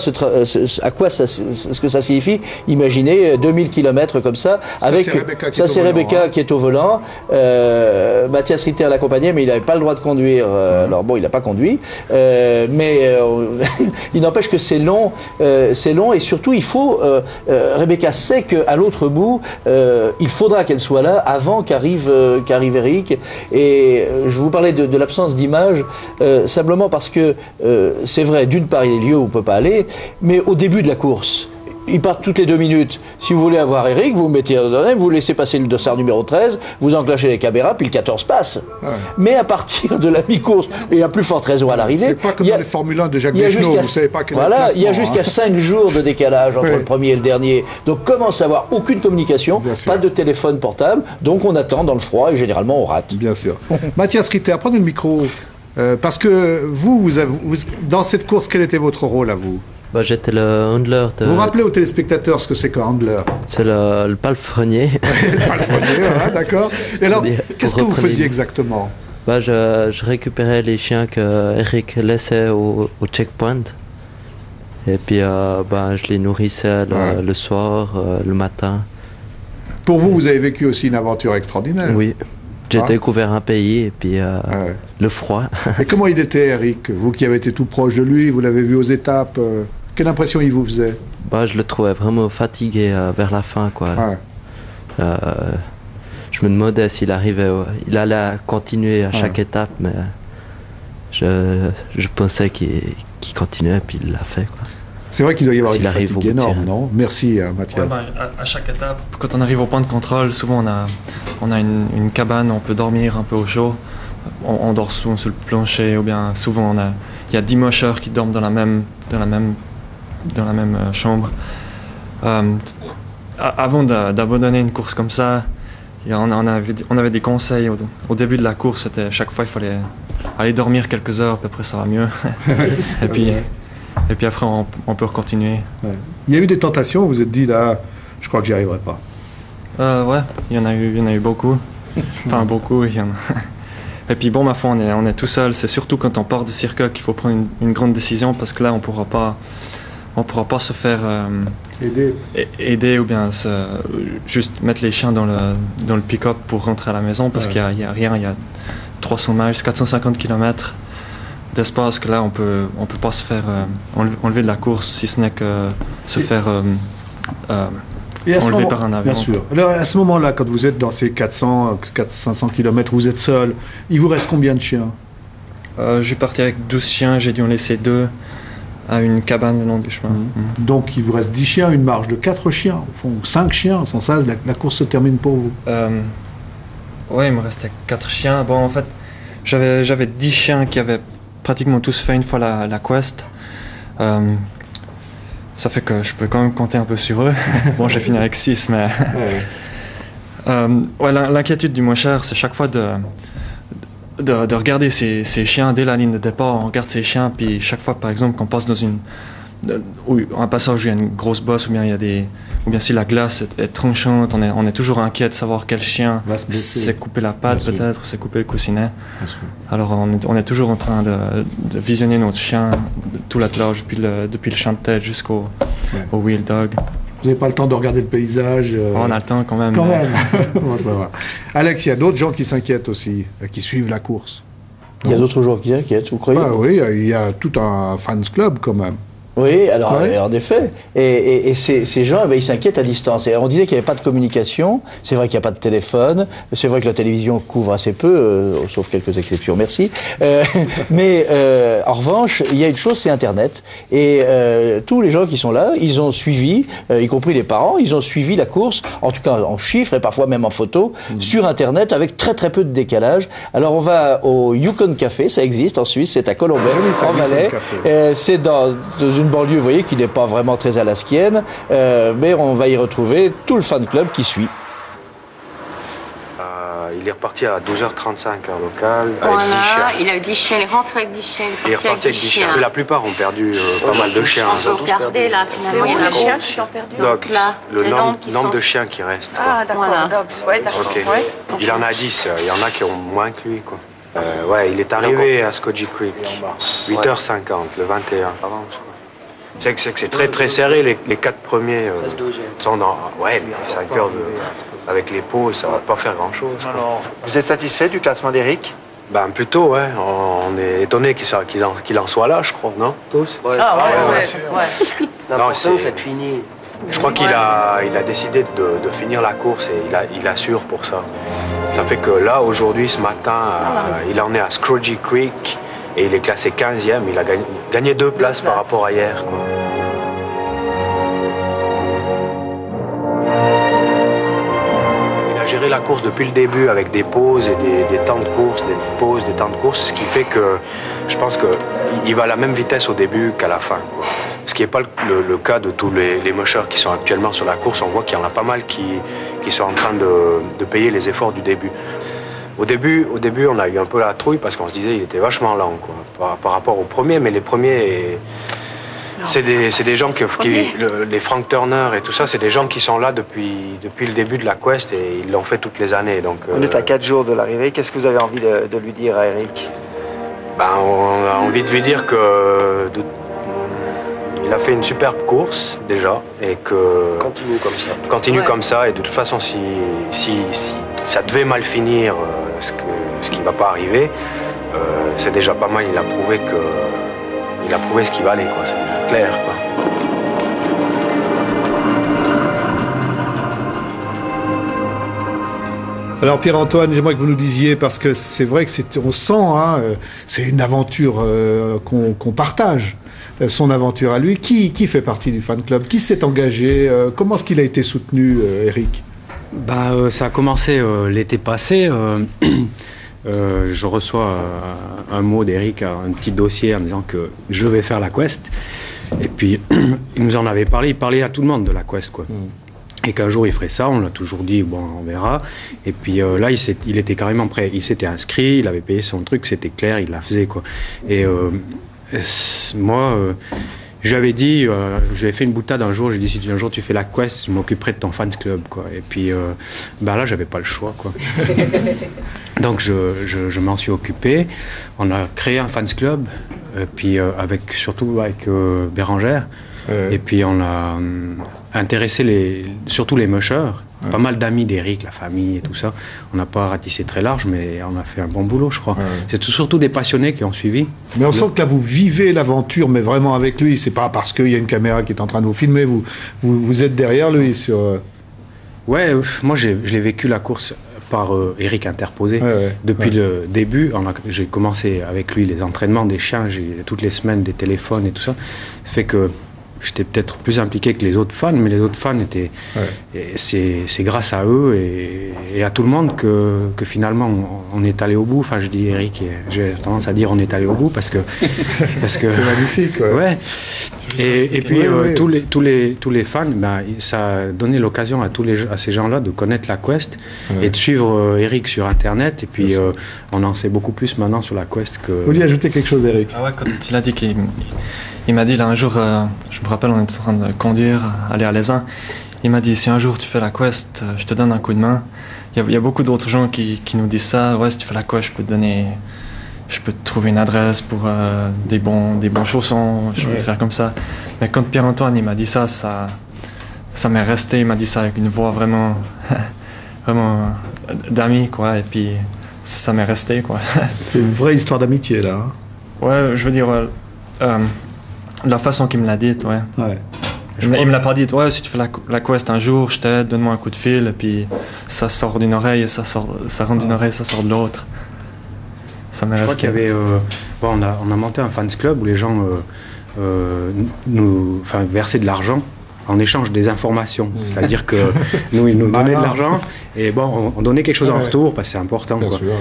à quoi ce que ça signifie. Imaginez 2000 km comme ça, avec ça c'est Rebecca qui est au volant, Mathias Ritter l'accompagnait, mais il n'avait pas le droit de conduire, alors bon, il n'a pas conduit, mais il n'empêche que c'est long, et surtout il faut, Rebecca sait qu'à l'autre bout, il faudra qu'elle soit là avant qu'arrive Eric, et je vous parlais de l'absence d'image, simplement parce que c'est vrai, d'une part il y a des lieux où on ne peut pas aller, mais au début de la course, ils partent toutes les 2 minutes. Si vous voulez avoir Eric, vous mettez vous laissez passer le dossard numéro 13, vous enclenchez les caméras, puis le 14 passe. Ouais. Mais à partir de la mi-course, et à plus forte raison à l'arrivée... C'est pas comme dans les Formule 1 de Jacques Deschenaux, vous savez pas quel est le classement. Il y a jusqu'à 5 jours de décalage entre le premier et le dernier. Donc commence à avoir aucune communication, pas de téléphone portable, donc on attend dans le froid et généralement on rate. Bien sûr. Mathias Ritter, prenez le micro. Parce que vous, dans cette course, quel était votre rôle à vous? J'étais le handler. Vous rappelez aux téléspectateurs ce que c'est qu'un handler? C'est le palefrenier. Le palefrenier, d'accord. Et alors, qu'est-ce que vous faisiez exactement? Je récupérais les chiens que Eric laissait au checkpoint. Et puis, je les nourrissais le soir, le matin. Pour vous, vous avez vécu aussi une aventure extraordinaire. Oui. J'ai découvert un pays et puis le froid. Et comment il était, Eric? Vous qui avez été tout proche de lui, vous l'avez vu aux étapes, quelle impression il vous faisait? Je le trouvais vraiment fatigué vers la fin, quoi. Je me demandais s'il il allait continuer à chaque étape, mais je pensais qu'il continuait, puis il l'a fait, quoi. C'est vrai qu'il doit y avoir une fatigue énorme, non? Merci, Mathias. À chaque étape, quand on arrive au point de contrôle, souvent on a une cabane, on peut dormir un peu au chaud. On dort souvent sur le plancher, ou bien souvent il y a 10 mocheurs qui dorment dans la même chambre. Avant d'abandonner une course comme ça, on avait des conseils au début de la course. C'était chaque fois il fallait aller dormir quelques heures, puis après ça va mieux. Et puis après, on peut continuer. Ouais. Il y a eu des tentations, vous vous êtes dit, là, je crois que j'y arriverai pas. Ouais, il y en a eu beaucoup. Enfin, beaucoup, il y en a. Et puis bon, ma foi, on est tout seul. C'est surtout quand on part de Circle qu'il faut prendre une grande décision, parce que là, on pourra pas se faire aider ou bien juste mettre les chiens dans le pick-up pour rentrer à la maison, parce qu'il y a rien, il y a 300 miles, 450 km d'espace que là on peut pas se faire enlever de la course, si ce n'est que se faire enlever par un avion. Bien sûr. Alors à ce moment-là, quand vous êtes dans ces 400-500 km, vous êtes seul, il vous reste combien de chiens? Je suis parti avec 12 chiens, j'ai dû en laisser 2 à une cabane le long du chemin. Donc il vous reste 10 chiens, une marge de 4 chiens, au fond 5 chiens, sans ça la course se termine pour vous. Oui, il me restait 4 chiens. Bon, en fait, j'avais 10 chiens qui avaient pratiquement tous fait une fois la quest. Ça fait que je peux quand même compter un peu sur eux. Bon, j'ai fini avec 6, mais... l'inquiétude du moins cher, c'est chaque fois de regarder ces chiens dès la ligne de départ. On regarde ces chiens, puis chaque fois, par exemple, qu'on passe dans un passage où il y a une grosse bosse, ou bien si la glace est tranchante, on est toujours inquiet de savoir quel chien s'est coupé la patte, peut-être, s'est coupé le coussinet. Alors on est toujours en train de visionner notre chien, tout l'attelage, depuis le chien de tête jusqu'au wheel dog. Vous n'avez pas le temps de regarder le paysage On a le temps quand même. Quand même. Comment ça va? Alex, il y a d'autres gens qui s'inquiètent aussi, qui suivent la course. Il y a d'autres gens qui s'inquiètent, vous croyez? Oui, il y a tout un fans club quand même. Oui, alors en effet. Et ces gens, ils s'inquiètent à distance. Et on disait qu'il n'y avait pas de communication. C'est vrai qu'il n'y a pas de téléphone. C'est vrai que la télévision couvre assez peu, sauf quelques exceptions, merci. Mais en revanche, il y a une chose, c'est Internet. Et tous les gens qui sont là, ils ont suivi, y compris les parents, ils ont suivi la course, en tout cas en chiffres et parfois même en photos, sur Internet avec très très peu de décalage. Alors on va au Yukon Café, ça existe en Suisse, c'est à Colombey, en Valais. C'est dans une banlieue, vous voyez, qui n'est pas vraiment très alaskienne, mais on va y retrouver tout le fan club qui suit. Il est reparti à 12h35 heure locale, voilà, avec 10 chiens. Il a eu 10 chiens, il est rentré avec 10 chiens, il est reparti avec 10 chiens. Mais la plupart ont perdu pas mal de chiens. On peut regarder là, finalement, il y a les chiens qui sont perdus. Donc là, le nombre de chiens qui restent. Ah d'accord, dogs, ouais, d'accord. Okay. Ouais. Il en a 10, il y en a qui ont moins que lui, quoi. Ouais, il est arrivé à Scotchy Creek, 8h50, le 21. C'est que c'est très très serré, les 4 premiers sont dans... Ouais, mais 5 heures avec les pauses, ça va pas faire grand-chose. Alors, vous êtes satisfait du classement d'Éric? Ben plutôt, ouais. On est étonné qu'il en soit là, je crois, non? Tous? Ouais. Ah ouais. L'important, c'est de finir. Je crois qu'il a décidé de finir la course et il assure pour ça. Ça fait que là, aujourd'hui, ce matin, il en est à Scrooge Creek et il est classé 15e. Il a gagné 2 places par rapport à hier, quoi. Il a géré la course depuis le début avec des pauses et des temps de course, des pauses, des temps de course, ce qui fait que je pense qu'il va à la même vitesse au début qu'à la fin, quoi. Ce qui n'est pas le cas de tous les mushers qui sont actuellement sur la course. On voit qu'il y en a pas mal qui sont en train de payer les efforts du début. Au début, on a eu un peu la trouille parce qu'on se disait qu'il était vachement lent, quoi, par rapport aux premiers. Mais les premiers, c'est des gens les Frank Turner et tout ça, c'est des gens qui sont là depuis le début de la quest et ils l'ont fait toutes les années. Donc, on est à 4 jours de l'arrivée. Qu'est-ce que vous avez envie de lui dire à Éric? Ben, on a envie de lui dire que... Il a fait une superbe course déjà et que... Continue comme ça. Continue comme ça et de toute façon si ça devait mal finir, ce qui ne va pas arriver, c'est déjà pas mal. Il a prouvé ce qu'il valait, quoi. C'est déjà clair, quoi. Alors Pierre-Antoine, j'aimerais que vous nous disiez, parce que c'est vrai que on sent, hein, c'est une aventure qu'on partage. Son aventure à lui. Qui fait partie du fan club? Qui s'est engagé? Comment est-ce qu'il a été soutenu, Éric? Ça a commencé l'été passé. Je reçois un mot d'Éric, un petit dossier en me disant que je vais faire la quest. Et puis, il nous en avait parlé. Il parlait à tout le monde de la quest, quoi. Et qu'un jour il ferait ça, on l'a toujours dit, bon, on verra. Et puis là, il était carrément prêt. Il s'était inscrit, il avait payé son truc, c'était clair, il la faisait, quoi. Et moi, je lui avais dit, je lui ai fait une boutade un jour, j'ai dit, si un jour tu fais la quest, je m'occuperai de ton fans club, quoi. Et puis là, j'avais pas le choix, quoi. Donc je m'en suis occupé. On a créé un fans club, puis surtout avec Bérangère. Et puis on a intéressé surtout les mushers, pas mal d'amis d'Éric, la famille et tout ça. On n'a pas ratissé très large, mais on a fait un bon boulot, je crois. C'est surtout des passionnés qui ont suivi. Mais on sent que là, vous vivez l'aventure, mais vraiment avec lui. C'est pas parce qu'il y a une caméra qui est en train de vous filmer, vous êtes derrière lui sur... Ouais, moi je l'ai vécu la course par Éric interposé. Depuis le début, j'ai commencé avec lui les entraînements des chiens, j'ai toutes les semaines des téléphones et tout ça. Ça fait que j'étais peut-être plus impliqué que les autres fans, mais les autres fans étaient... C'est grâce à eux et à tout le monde que finalement on est allé au bout. Enfin, je dis Éric, j'ai tendance à dire on est allé au bout parce que c'est magnifique. Ouais. Et puis tous les fans, ça a donné l'occasion à ces gens-là de connaître la quest et de suivre Éric sur Internet. Et puis on en sait beaucoup plus maintenant sur la quest que... Vous voulez ajouter quelque chose, Éric? Ah ouais, quand il a dit il m'a dit là un jour, je me rappelle, on était en train de conduire, aller à l'Aisin. Il m'a dit, si un jour tu fais la quest, je te donne un coup de main. Il y a beaucoup d'autres gens qui nous disent ça. Ouais, si tu fais la quest, je peux te trouver une adresse pour des bons chaussons, je vais faire comme ça. Mais quand Pierre-Antoine il m'a dit ça ça m'est resté. Il m'a dit ça avec une voix vraiment, vraiment d'ami, quoi. Et puis, ça m'est resté, quoi. C'est une vraie histoire d'amitié, là. Hein. Ouais, je veux dire, la façon qu'il me l'a dit, ouais. Il me l'a pas dit, ouais, si tu fais la quest un jour, je t'aide, donne-moi un coup de fil, et puis ça sort d'une oreille, ça rentre d'une oreille, ça sort de l'autre. Ça m'est resté. Je crois qu'il y avait, on a monté un fans club où les gens nous versaient de l'argent en échange des informations. C'est-à-dire que nous, ils nous donnaient de l'argent et bon, on donnait quelque chose en retour parce que c'est important.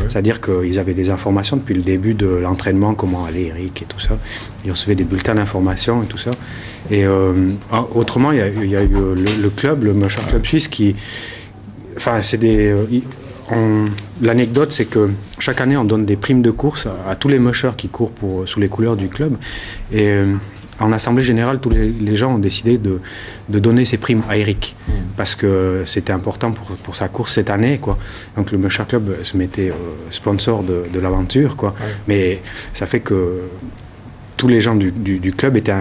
C'est-à-dire qu'ils avaient des informations depuis le début de l'entraînement, comment allait Eric et tout ça. Ils recevaient des bulletins d'information et tout ça. Et autrement, il y a eu le club, le Musher Club Suisse qui... Enfin, c'est des... L'anecdote, c'est que chaque année, on donne des primes de course à tous les mushers qui courent sous les couleurs du club. Et en assemblée générale, tous les gens ont décidé de donner ces primes à Eric parce que c'était important pour sa course cette année, quoi. Donc le Musher Club se mettait sponsor de l'aventure, quoi. Mais ça fait que tous les gens du club étaient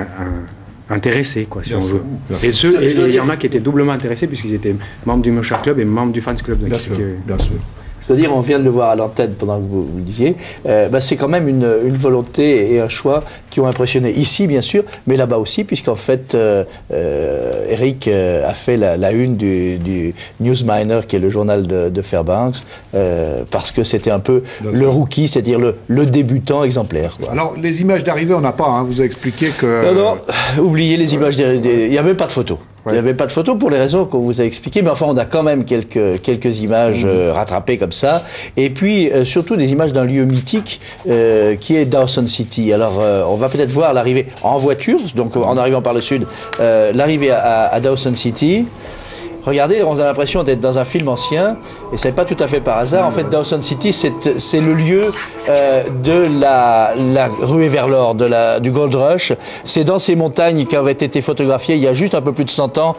intéressés, quoi, si on veut. Et il y en a qui étaient doublement intéressés puisqu'ils étaient membres du Musher Club et membres du Fans Club. Bien sûr. Je dois dire, on vient de le voir à l'antenne pendant que vous le disiez, c'est quand même une volonté et un choix qui ont impressionné ici, bien sûr, mais là-bas aussi, puisqu'en fait, Eric a fait la une du Newsminer, qui est le journal de Fairbanks, parce que c'était un peu le rookie, c'est-à-dire le débutant exemplaire, quoi. Alors, les images d'arrivée, on n'a pas, hein, vous avez expliqué que... Non, oubliez les images d'arrivée, il n'y avait pas de photos. Il n'y avait pas de photos pour les raisons qu'on vous a expliquées, mais enfin on a quand même quelques images rattrapées comme ça. Et puis surtout des images d'un lieu mythique qui est Dawson City. Alors on va peut-être voir l'arrivée en voiture, donc en arrivant par le sud, l'arrivée à Dawson City. Regardez, on a l'impression d'être dans un film ancien, et c'est pas tout à fait par hasard. En fait, Dawson City, c'est le lieu de la ruée vers l'or, du Gold Rush. C'est dans ces montagnes qui avaient été photographiées il y a juste un peu plus de 100 ans.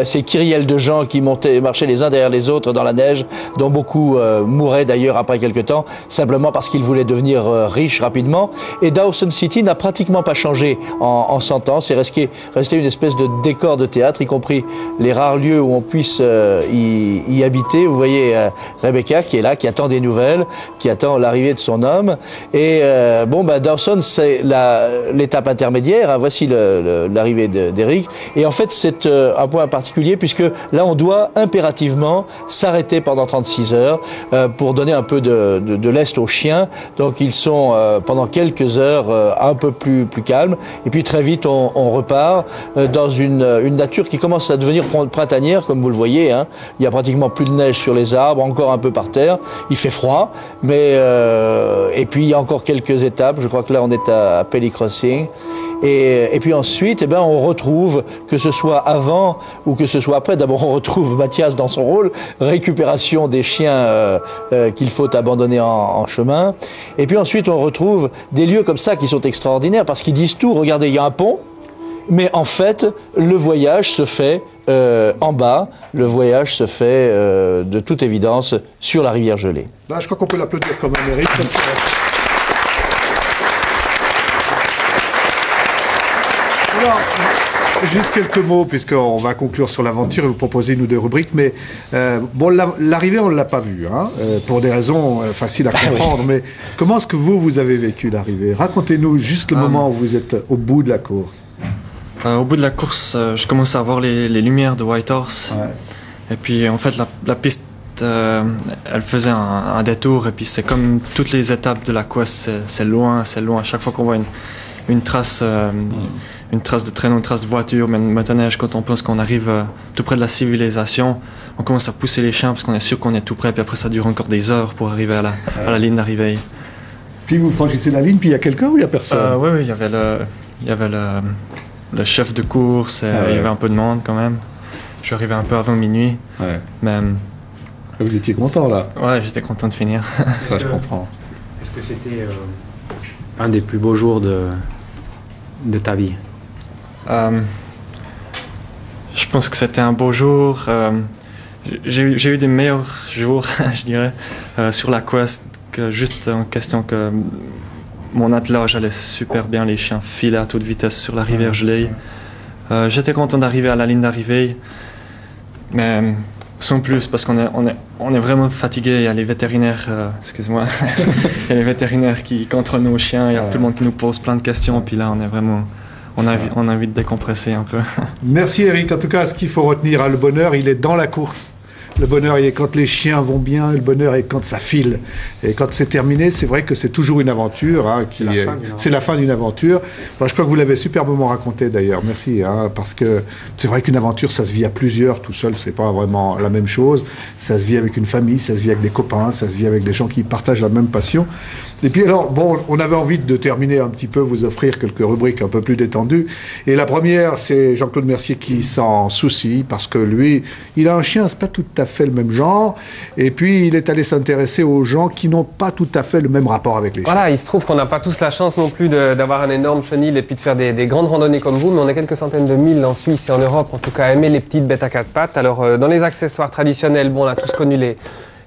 Ces kyrielles de gens qui marchaient les uns derrière les autres dans la neige, dont beaucoup mouraient d'ailleurs après quelques temps, simplement parce qu'ils voulaient devenir riches rapidement. Et Dawson City n'a pratiquement pas changé en 100 ans. C'est resté une espèce de décor de théâtre, y compris les rares lieux où on puisse y habiter. Vous voyez Rebecca qui est là, qui attend des nouvelles, qui attend l'arrivée de son homme. Et Dawson, c'est l'étape intermédiaire. Voici l'arrivée d'Eric. Et en fait, c'est un point particulier puisque là, on doit impérativement s'arrêter pendant 36 heures pour donner un peu de lest aux chiens. Donc, ils sont pendant quelques heures un peu plus calmes. Et puis, très vite, on repart dans une nature qui commence à devenir printanière, comme vous le voyez, hein. Il y a pratiquement plus de neige sur les arbres, encore un peu par terre. Il fait froid, mais et puis il y a encore quelques étapes. Je crois que là on est à Pelly Crossing. Et puis ensuite, on retrouve, que ce soit avant ou que ce soit après, d'abord on retrouve Mathias dans son rôle, récupération des chiens qu'il faut abandonner en chemin. Et puis ensuite on retrouve des lieux comme ça qui sont extraordinaires parce qu'ils disent tout. Regardez, il y a un pont, mais en fait le voyage se fait en bas, le voyage se fait de toute évidence sur la rivière gelée. Là, je crois qu'on peut l'applaudir comme un mérite. Parce que... Alors, juste quelques mots, puisqu'on va conclure sur l'aventure et vous proposer une ou deux rubriques. Mais l'arrivée, on ne l'a pas vue, hein, pour des raisons faciles à comprendre. Mais comment est-ce que vous avez vécu l'arrivée? Racontez-nous juste le moment où vous êtes au bout de la course. Au bout de la course, je commence à voir les lumières de Whitehorse. Ouais. Et puis, en fait, la piste, elle faisait un détour. Et puis, c'est comme toutes les étapes de la quest, c'est loin, c'est loin. À chaque fois qu'on voit une trace de traîneau, une trace de voiture, même maintenant, quand on pense qu'on arrive tout près de la civilisation, on commence à pousser les chiens parce qu'on est sûr qu'on est tout près. Puis après, ça dure encore des heures pour arriver à la ligne d'arrivée. Puis, vous franchissez la ligne, puis il y a quelqu'un ou il n'y a personne? Oui, il y avait le chef de course, il y avait un peu de monde quand même. Je suis arrivé un peu avant minuit. Ouais. Mais, vous étiez content là? Ouais, j'étais content de finir. Ça, je comprends. Est-ce que c'était un des plus beaux jours de ta vie? Je pense que c'était un beau jour. J'ai eu des meilleurs jours, je dirais, sur la quest, que juste en question que mon attelage allait super bien, les chiens filaient à toute vitesse sur la rivière gelée. J'étais content d'arriver à la ligne d'arrivée. Mais sans plus, parce qu'on est vraiment fatigué. Il y a les vétérinaires, excuse-moi, il y a les vétérinaires qui contrôlent nos chiens, il y a tout le monde qui nous pose plein de questions, puis là on est vraiment... On a envie de décompresser un peu. Merci Eric. En tout cas, ce qu'il faut retenir, le bonheur, il est dans la course. Le bonheur, il est quand les chiens vont bien, le bonheur est quand ça file. Et quand c'est terminé, c'est vrai que c'est toujours une aventure. Hein, c'est la fin d'une aventure. Enfin, je crois que vous l'avez superbement raconté d'ailleurs. Merci. Hein, parce que c'est vrai qu'une aventure, ça se vit à plusieurs. Tout seul, c'est pas vraiment la même chose. Ça se vit avec une famille, ça se vit avec des copains, ça se vit avec des gens qui partagent la même passion. Et puis alors, bon, on avait envie de terminer un petit peu, vous offrir quelques rubriques un peu plus détendues. Et la première, c'est Jean-Claude Mercier qui s'en soucie, parce que lui, il a un chien, c'est pas tout à fait le même genre. Et puis, il est allé s'intéresser aux gens qui n'ont pas tout à fait le même rapport avec les chiens. Voilà, il se trouve qu'on n'a pas tous la chance non plus d'avoir un énorme chenil et puis de faire des grandes randonnées comme vous, mais on est quelques centaines de mille en Suisse et en Europe, en tout cas, à aimer les petites bêtes à quatre pattes. Alors, dans les accessoires traditionnels, bon, on a tous connu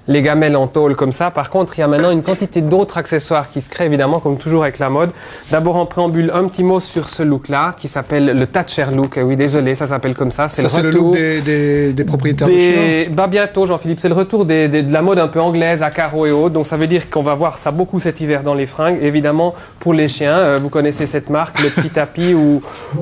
les gamelles en tôle comme ça. Par contre, il y a maintenant une quantité d'autres accessoires qui se créent évidemment, comme toujours avec la mode. D'abord, en préambule, un petit mot sur ce look-là, qui s'appelle le Thatcher look. Oui, désolé, ça s'appelle comme ça. C'est le look des propriétaires de chiens. Bah bientôt, Jean-Philippe. C'est le retour de la mode un peu anglaise à carreaux et autres. Donc ça veut dire qu'on va voir ça beaucoup cet hiver dans les fringues. Évidemment, pour les chiens, vous connaissez cette marque, le petit tapis ou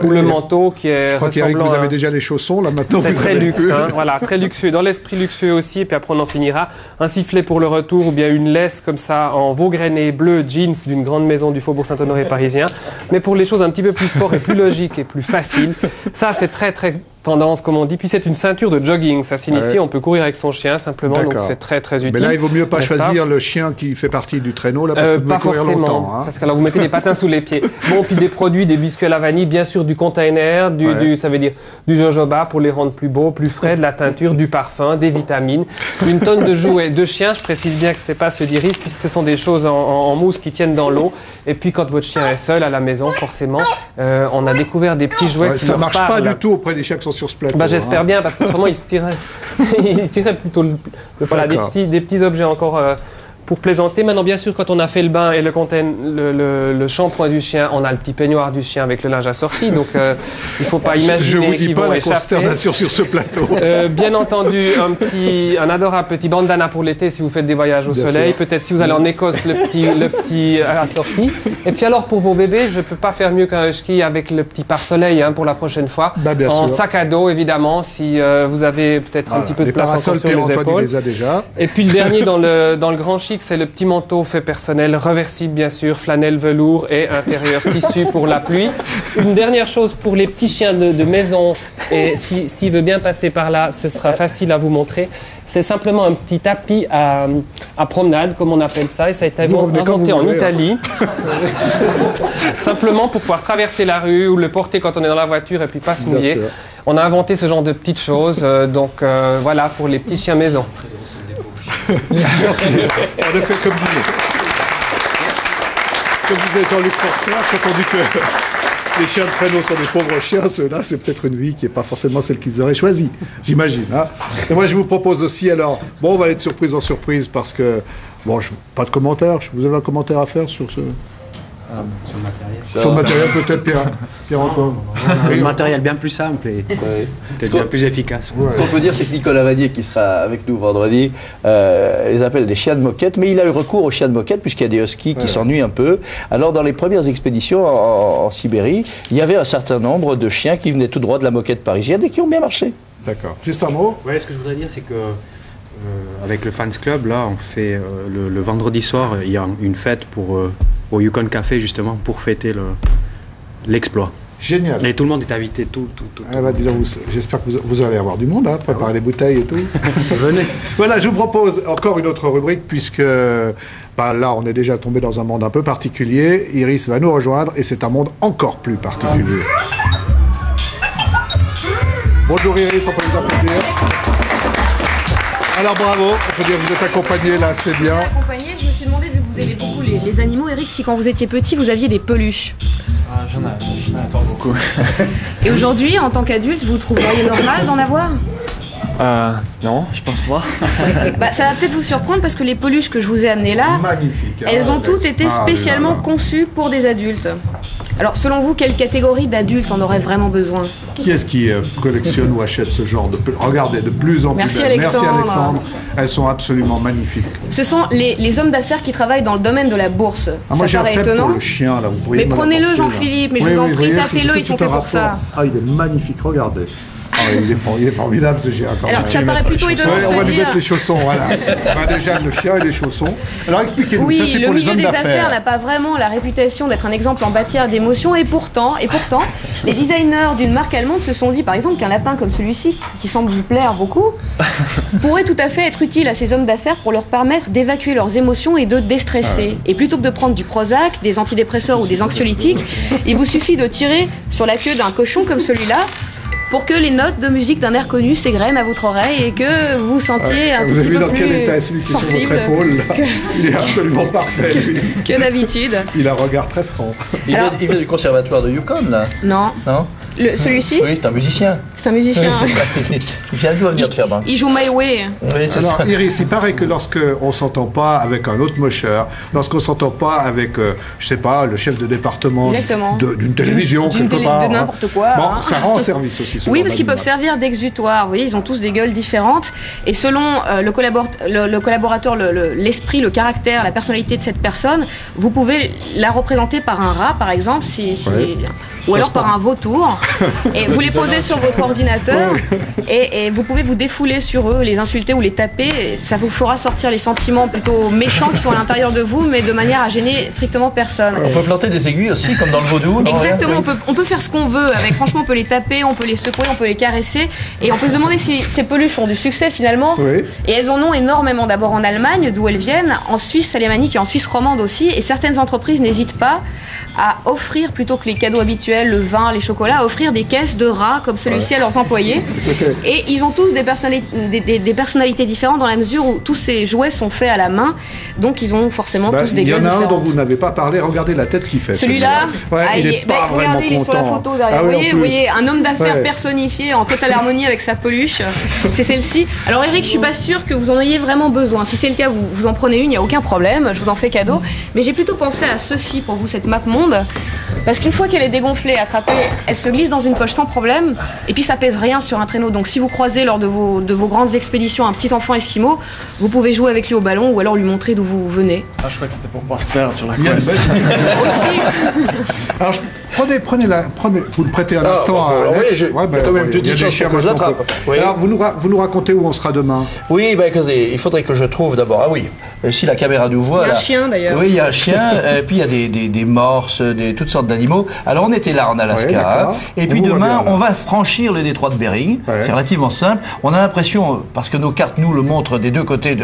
le manteau qui est ressemblant. Vous avez déjà les chaussons, là maintenant. C'est très luxe, hein, voilà, très luxueux. Dans l'esprit luxueux aussi, et puis après on en finira. Un sifflet pour le retour ou bien une laisse comme ça en veau grainé bleu jeans d'une grande maison du Faubourg Saint-Honoré parisien. Mais pour les choses un petit peu plus sport et plus logiques et plus faciles, ça c'est très très tendance comme on dit. Puis c'est une ceinture de jogging, ça signifie on peut courir avec son chien simplement, donc c'est très très utile. Mais là il vaut mieux pas choisir le chien qui fait partie du traîneau là, parce que vous pouvez courir longtemps. Hein. Parce que là vous mettez des patins sous les pieds. Bon, puis des produits, des biscuits à la vanille, bien sûr du container, ça veut dire du jojoba pour les rendre plus beaux, plus frais, de la teinture, du parfum, des vitamines, une tonne de jouets de chiens. Je précise bien que c'est pas ceux d'Iris puisque ce sont des choses en mousse qui tiennent dans l'eau. Et puis quand votre chien est seul à la maison, forcément, on a découvert des petits jouets qui ça marche pas du tout auprès des chiens qui sont sur ce plateau. Bah, j'espère bien, parce qu'autrement, il tirait plutôt voilà, des petits objets encore pour plaisanter. Maintenant, bien sûr, quand on a fait le bain et le shampoing du chien, on a le petit peignoir du chien avec le linge assorti. Donc, il ne faut pas imaginer qu'ils vont échapper. Consternation sur ce plateau. Bien entendu, un adorable petit bandana pour l'été si vous faites des voyages au soleil. Peut-être si vous allez en Écosse, le petit assorti. Et puis alors, pour vos bébés, je ne peux pas faire mieux qu'un husky avec le petit pare-soleil pour la prochaine fois. En sac à dos, évidemment, si vous avez peut-être un petit peu de place encore sur les épaules. Les a déjà. Et puis le dernier dans le grand chic, c'est le petit manteau fait personnel, reversible bien sûr, flanelle, velours et intérieur tissu pour la pluie. Une dernière chose pour les petits chiens de maison, et s'il veut bien passer par là, ce sera facile à vous montrer. C'est simplement un petit tapis à promenade, comme on appelle ça, et ça a été inventé en Italie. Simplement pour pouvoir traverser la rue ou le porter quand on est dans la voiture et puis pas se mouiller. On a inventé ce genre de petites choses, donc voilà, pour les petits chiens maison. Merci. On a fait comme vous. Comme disait Jean-Luc Forster, quand on dit que les chiens de traîneau sont des pauvres chiens, ceux-là, c'est peut-être une vie qui n'est pas forcément celle qu'ils auraient choisie, j'imagine. Hein. Et moi, je vous propose aussi, alors, bon, on va aller de surprise en surprise parce que, bon, pas de commentaire. Vous avez un commentaire à faire sur ce... Sur le matériel. Sur le matériel, peut-être, Pierre encore. Le matériel bien plus simple et peut-être bien plus efficace. Ce qu'on peut dire, c'est que Nicolas Vanier, qui sera avec nous vendredi, les appelle des chiens de moquette, mais il a eu recours aux chiens de moquette puisqu'il y a des huskies qui s'ennuient un peu. Alors, dans les premières expéditions en Sibérie, il y avait un certain nombre de chiens qui venaient tout droit de la moquette parisienne et qui ont bien marché. D'accord. Juste un mot. Ouais, ce que je voudrais dire, c'est que avec le Fans Club, là, on fait le vendredi soir, il y a une fête au Yukon Café, justement, pour fêter l'exploit. Génial. Et tout le monde est invité, tout. J'espère que vous allez avoir du monde, préparer des bouteilles et tout. Venez. Voilà, je vous propose encore une autre rubrique, puisque là, on est déjà tombé dans un monde un peu particulier. Iris va nous rejoindre, et c'est un monde encore plus particulier. Bonjour Iris, on peut vous applaudir. Alors bravo, on peut dire que vous êtes accompagné là, c'est bien. Je me suis demandé, vu que vous aimez beaucoup les animaux, Eric, si quand vous étiez petit, vous aviez des peluches. J'en ai pas beaucoup. Et aujourd'hui, en tant qu'adulte, vous trouveriez normal d'en avoir ? Non, je pense pas. Ça va peut-être vous surprendre parce que les peluches que je vous ai amenées là, elles ont toutes été spécialement conçues pour des adultes. Alors, selon vous, quelle catégorie d'adultes en aurait vraiment besoin? Qui est-ce qui collectionne ou achète ce genre de... Regardez, de plus en plus Merci belles. Alexandre. Merci Alexandre. Elles sont absolument magnifiques. Ce sont les hommes d'affaires qui travaillent dans le domaine de la bourse. Moi, j'ai ça un paraît fait étonnant. pour le chien, là. Vous pourriez Mais me prenez-le, l'apporter, là. Jean-Philippe, mais Oui, je vous en oui, prie, voyez, tapez-le, c'est ils sont tout un faits pour ça. rapport. Ah, il est magnifique, regardez. Ah, il est formidable ce chien. Quand Alors, même. ça paraît plutôt étonnant de On se va lui dire... mettre les chaussons, voilà. Déjà, le chien et les chaussons. Alors, expliquez-nous, Oui, ça c'est le pour les milieu hommes des affaires d'affaires. n'a pas vraiment la réputation d'être un exemple en matière d'émotion, et pourtant, les designers d'une marque allemande se sont dit, par exemple, qu'un lapin comme celui-ci, qui semble vous plaire beaucoup, pourrait tout à fait être utile à ces hommes d'affaires pour leur permettre d'évacuer leurs émotions et de déstresser. Et plutôt que de prendre du Prozac, des antidépresseurs ou des anxiolytiques, il vous suffit de tirer sur la queue d'un cochon comme celui-là, pour que les notes de musique d'un air connu s'égrènent à votre oreille et que vous sentiez un tout petit peu plus Vous avez vu dans quel état est celui qui est sur sensible votre épaule là. Il est absolument parfait. lui. que d'habitude. Il a un regard très franc. Il vient du conservatoire de Yukon, là? Non. Non? Celui-ci? Oui, c'est un musicien. C'est un musicien. Oui, c'est ça. Il vient d'où venir de Fairbanks? Il joue My Way. Oui, c'est Alors, ça. Iris, il paraît que lorsqu'on ne s'entend pas avec un autre mocheur, lorsqu'on ne s'entend pas avec, je sais pas, le chef de département d'une télévision, quelque part. De n'importe quoi. Bon, hein. ça rend service aussi. Oui, parce qu'ils peuvent servir d'exutoire. Vous voyez, ils ont tous des gueules différentes. Et selon le collaborateur, l'esprit, le caractère, la personnalité de cette personne, vous pouvez la représenter par un rat, par exemple, ou alors par un vautour. Et vous les posez sur votre ordinateur et vous pouvez vous défouler sur eux, les insulter ou les taper. Et ça vous fera sortir les sentiments plutôt méchants qui sont à l'intérieur de vous, mais de manière à gêner strictement personne. On peut planter des aiguilles aussi, comme dans le vaudou. Non? Exactement, on peut faire ce qu'on veut avec. Franchement, on peut les taper, on peut les secouer, on peut les caresser. Et on peut se demander si ces peluches ont du succès finalement. Oui. Et elles en ont énormément. D'abord en Allemagne, d'où elles viennent, en Suisse alémanique et en Suisse romande aussi. Et certaines entreprises n'hésitent pas à offrir, plutôt que les cadeaux habituels, le vin, les chocolats, à offrir des caisses de rats comme celui-ci à leurs employés. Et ils ont tous des personnalités différentes dans la mesure où tous ces jouets sont faits à la main. Donc ils ont forcément tous des gueules différentes. Il y en a un dont différentes. vous n'avez pas parlé, regardez la tête qu'il fait. Celui-là, il est pas vraiment regardez, il est sur la photo derrière. Vous voyez, un homme d'affaires personnifié en totale harmonie avec sa peluche. C'est celle-ci. Alors Eric, je suis pas sûre que vous en ayez vraiment besoin. Si c'est le cas, vous en prenez une, il n'y a aucun problème. Je vous en fais cadeau. Mais j'ai plutôt pensé à ceci pour vous, cette map monde. Parce qu'une fois qu'elle est dégonflée, attrapée, elle se glisse dans une poche sans problème. Et puis ça pèse rien sur un traîneau. Donc si vous croisez lors de vos grandes expéditions un petit enfant esquimau, vous pouvez jouer avec lui au ballon ou alors lui montrer d'où vous venez. Ah, je crois que c'était pour pas se perdre sur la quest. Alors, prenez, vous le prêtez à l'instant à Alex. Il y a quand même une petite chance que je l'attrape. Oui. Alors, vous nous racontez où on sera demain? Oui, écoutez, il faudrait que je trouve d'abord. Ah oui, si la caméra nous voit. Il y a un chien d'ailleurs. Oui, il y a un chien, puis il y a des morses, toutes sortes d'animaux. Alors, on était là en Alaska. Et puis demain, on va franchir le détroit de Bering. C'est relativement simple. On a l'impression, parce que nos cartes nous le montrent des deux côtés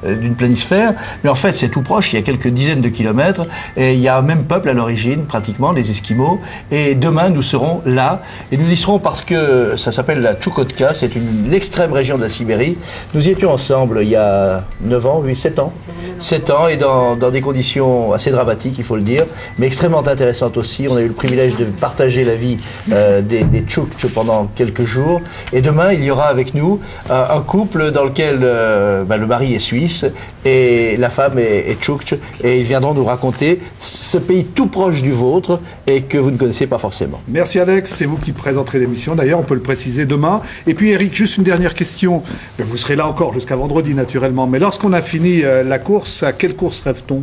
d'une planisphère, mais en fait, c'est tout proche. Il y a quelques dizaines de kilomètres. Et il y a un même peuple à l'origine, pratiquement, les Esquimaux. Et demain, nous serons là. Et nous y serons parce que ça s'appelle la Tchoukotka. C'est une extrême région de la Sibérie. Nous y étions ensemble il y a 9 ans, 7 ans. 7 ans et dans des conditions assez dramatiques, il faut le dire, mais extrêmement intéressantes aussi. On a eu le privilège de partager la vie des Tchouktches pendant quelques jours. Et demain, il y aura avec nous un couple dans lequel le mari est suisse et la femme est Tchouktche. Et ils viendront nous raconter ce pays tout proche du vôtre et que vous ne connaissez pas forcément. Merci Alex, c'est vous qui présenterez l'émission. D'ailleurs, on peut le préciser demain. Et puis Eric, juste une dernière question. Vous serez là encore jusqu'à vendredi naturellement. Mais lorsqu'on a fini la course, à quelle course rêve-t-on?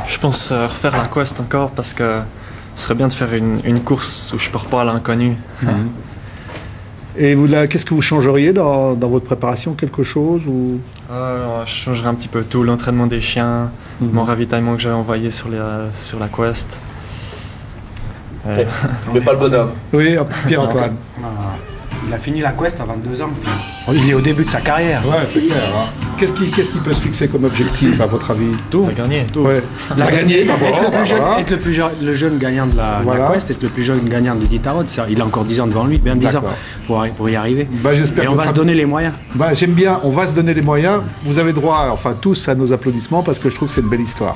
Je pense refaire la quest encore parce que ce serait bien de faire une course où je pars pas à l'inconnu. Et qu'est-ce que vous changeriez dans votre préparation? Quelque chose ou... Je changerais un petit peu tout, l'entraînement des chiens, mon ravitaillement que j'avais envoyé sur la quest. Mais pas le bonhomme. Oui, Pierre-Antoine. Il a fini la quest à 22 ans. Il est au début de sa carrière. Ouais, c'est clair. Hein. Qu'est-ce qui peut se fixer comme objectif, à votre avis? Tout. Gagner. Ouais. La gagner, d'abord. Être le jeune gagnant de la quest, être le plus jeune gagnant de Guitarod. Il a encore 10 ans devant lui, bien 10 ans pour y arriver. Et on va se donner les moyens. J'aime bien, on va se donner les moyens. Vous avez droit, enfin tous, à nos applaudissements parce que je trouve que c'est une belle histoire.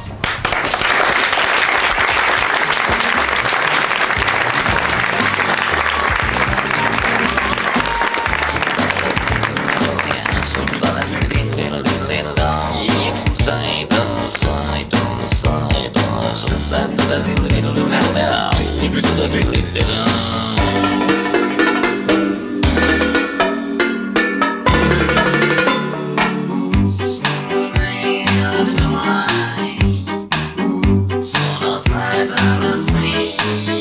Side on side on side on side. sont avec les pèlerins. Son outside of the sea.